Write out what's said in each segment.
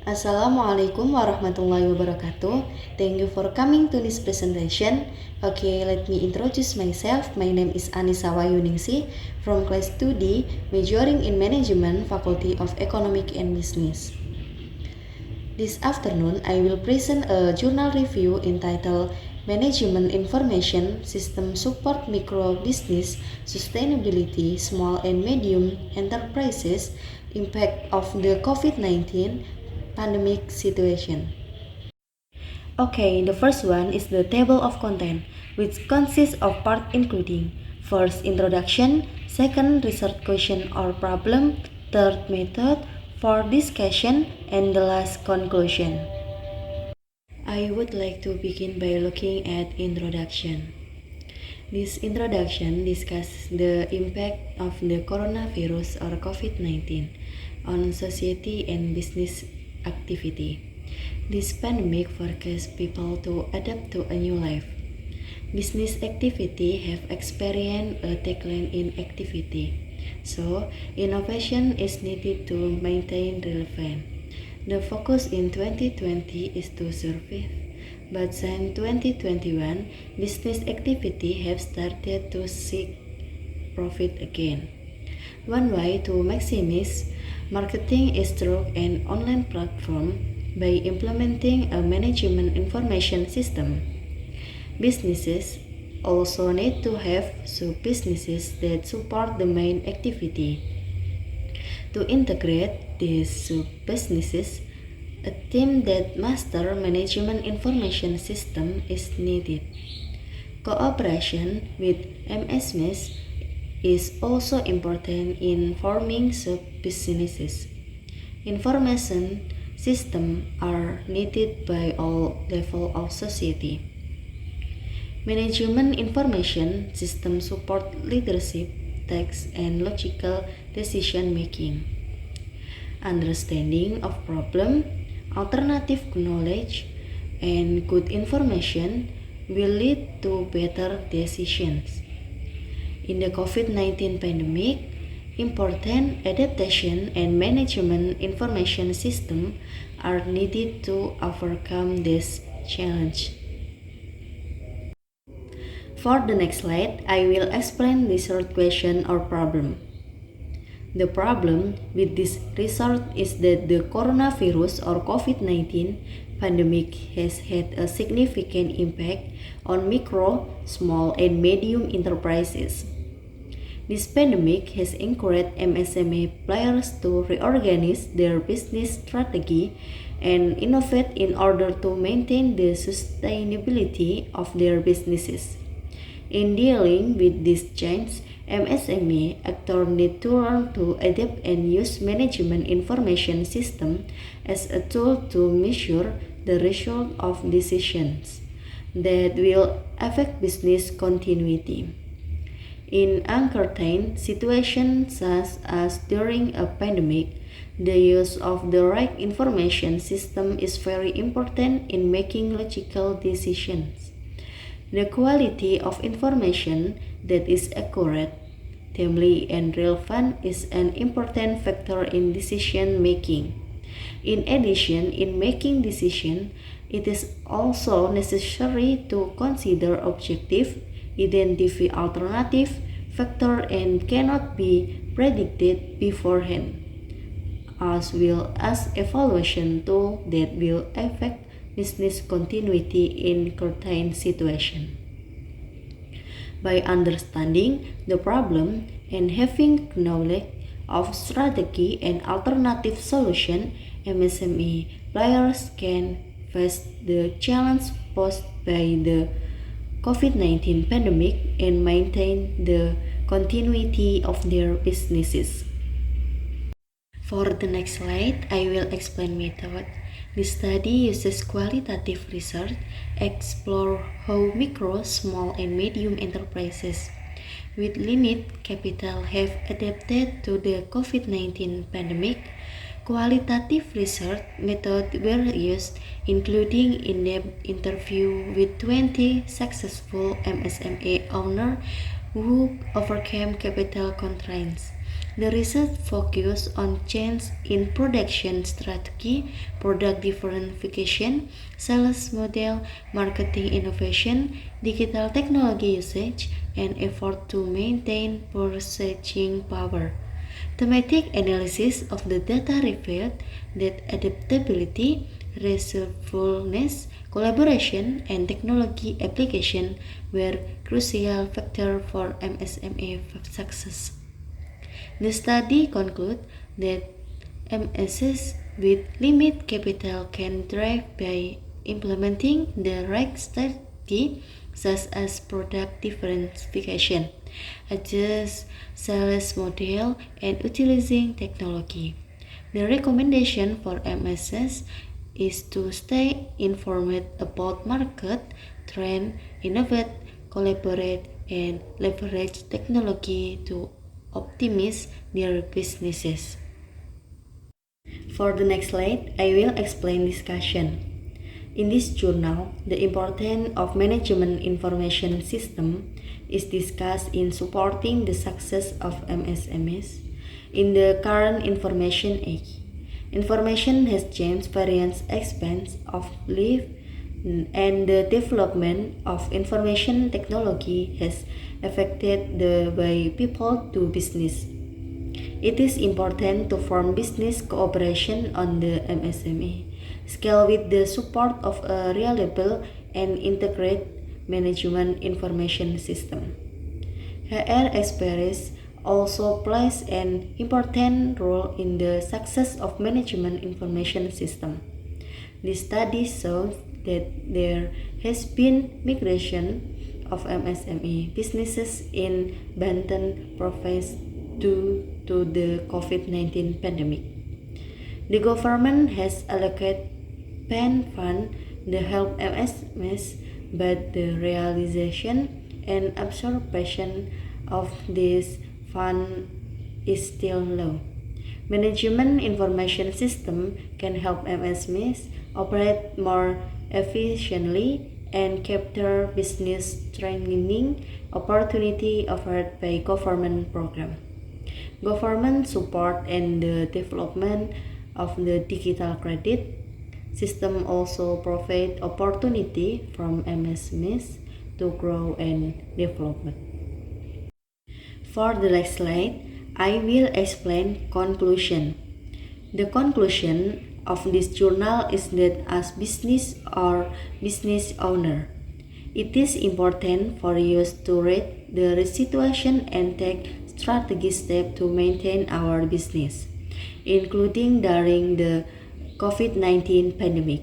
Assalamualaikum warahmatullahi wabarakatuh. Thank you for coming to this presentation. Okay, let me introduce myself. My name is Anissa Wayuningsi from class 2D, majoring in Management, Faculty of Economic and Business. This afternoon, I will present a journal review entitled Management Information System Support Micro Business Sustainability Small and Medium Enterprises Impact of the COVID-19 Pandemic Situation. Okay, the first one is the table of content, which consists of parts including first introduction, second research question or problem, third method, fourth discussion, and the last conclusion. I would like to begin by looking at introduction. This introduction discusses the impact of the coronavirus or COVID-19 on society and business activity. This pandemic forced people to adapt to a new life. Business activity have experienced a decline in activity, so innovation is needed to maintain relevance. The focus in 2020 is to survive, but since 2021, business activity have started to seek profit again. One way to maximize marketing is through an online platform by implementing a management information system. Businesses also need to have sub-businesses that support the main activity. To integrate these sub-businesses, a team that master management information system is needed. Cooperation with MSMEs is also important in forming sub-businesses. Information systems are needed by all levels of society. Management information systems support leadership, task, and logical decision making. Understanding of problem, alternative knowledge, and good information will lead to better decisions. In the COVID-19 pandemic, important adaptation and management information system are needed to overcome this challenge. For the next slide, I will explain the short question or problem. The problem with this result is that the coronavirus or COVID-19 pandemic has had a significant impact on micro, small, and medium enterprises. This pandemic has encouraged MSME players to reorganize their business strategy and innovate in order to maintain the sustainability of their businesses. In dealing with this change, MSME actors need to learn to adapt and use management information system as a tool to measure the result of decisions that will affect business continuity. In uncertain situations such as during a pandemic, the use of the right information system is very important in making logical decisions. The quality of information that is accurate, timely, and relevant is an important factor in decision making. In addition, in making decisions, it is also necessary to consider objective, identify alternative factors, and cannot be predicted beforehand, as well as evaluation tools that will affect business continuity in certain situation. By understanding the problem and having knowledge of strategy and alternative solution, MSME players can face the challenge posed by the COVID-19 pandemic and maintain the continuity of their businesses. For the next slide, I will explain method. The study uses qualitative research, explore how micro, small, and medium enterprises with limited capital have adapted to the COVID-19 pandemic. Qualitative research methods were used, including in-depth interview with 20 successful MSME owners who overcame capital constraints. The research focused on change in production strategy, product differentiation, sales model, marketing innovation, digital technology usage, and effort to maintain purchasing power. Thematic analysis of the data revealed that adaptability, resourcefulness, collaboration, and technology application were crucial factors for MSME success. The study concludes that MSs with limited capital can thrive by implementing the right strategy such as product differentiation, adjust sales model, and utilizing technology. The recommendation for MSs is to stay informed about market trend, innovate, collaborate, and leverage technology to optimize their businesses. For the next slide, I will explain discussion. In this journal, the importance of management information system is discussed in supporting the success of MSMEs in the current information age. Information has changed various aspects of life, and the development of information technology has affected the way people do business. It is important to form business cooperation on the MSME scale with the support of a reliable and integrated management information system. HR experience also plays an important role in the success of management information system. The study shows that there has been migration of MSME businesses in Banten province due to the COVID-19 pandemic. The government has allocated PAN fund to help MSMEs, but the realization and absorption of this fund is still low. Management information system can help MSMEs operate more efficiently and capture business training opportunity offered by government program. Government support and the development of the digital credit system also provide opportunity from MSMEs to grow and development. For the next slide, I will explain conclusion. The conclusion of this journal is that as business or business owner, it is important for you to read the situation and take strategic steps to maintain our business, including during the COVID-19 pandemic.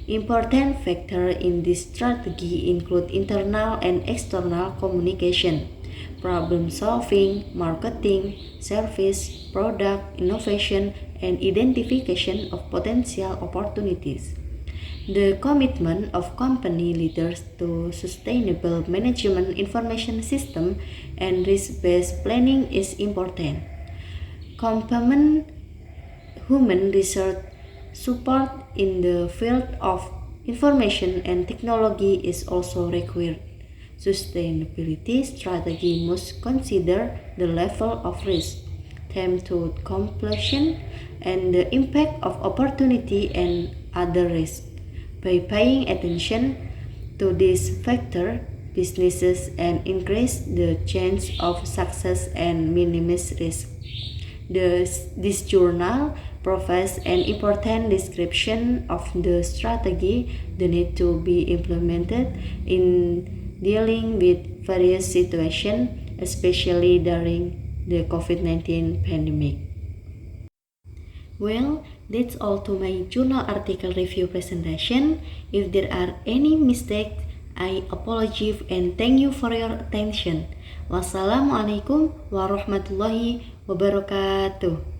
Important factors in this strategy include internal and external communication, problem solving, marketing, service, product, innovation, and identification of potential opportunities. The commitment of company leaders to sustainable management information system and risk-based planning is important. Complement human research support in the field of information and technology is also required. Sustainability strategy must consider the level of risk, time to completion, and the impact of opportunity and other risks. By paying attention to this factor, businesses and increase the chance of success and minimize risk. This journal provides an important description of the strategy that need to be implemented in dealing with various situations, especially during the COVID-19 pandemic. Well, that's all to my journal article review presentation. If there are any mistakes, I apologize and thank you for your attention. Wassalamualaikum warahmatullahi wabarakatuh.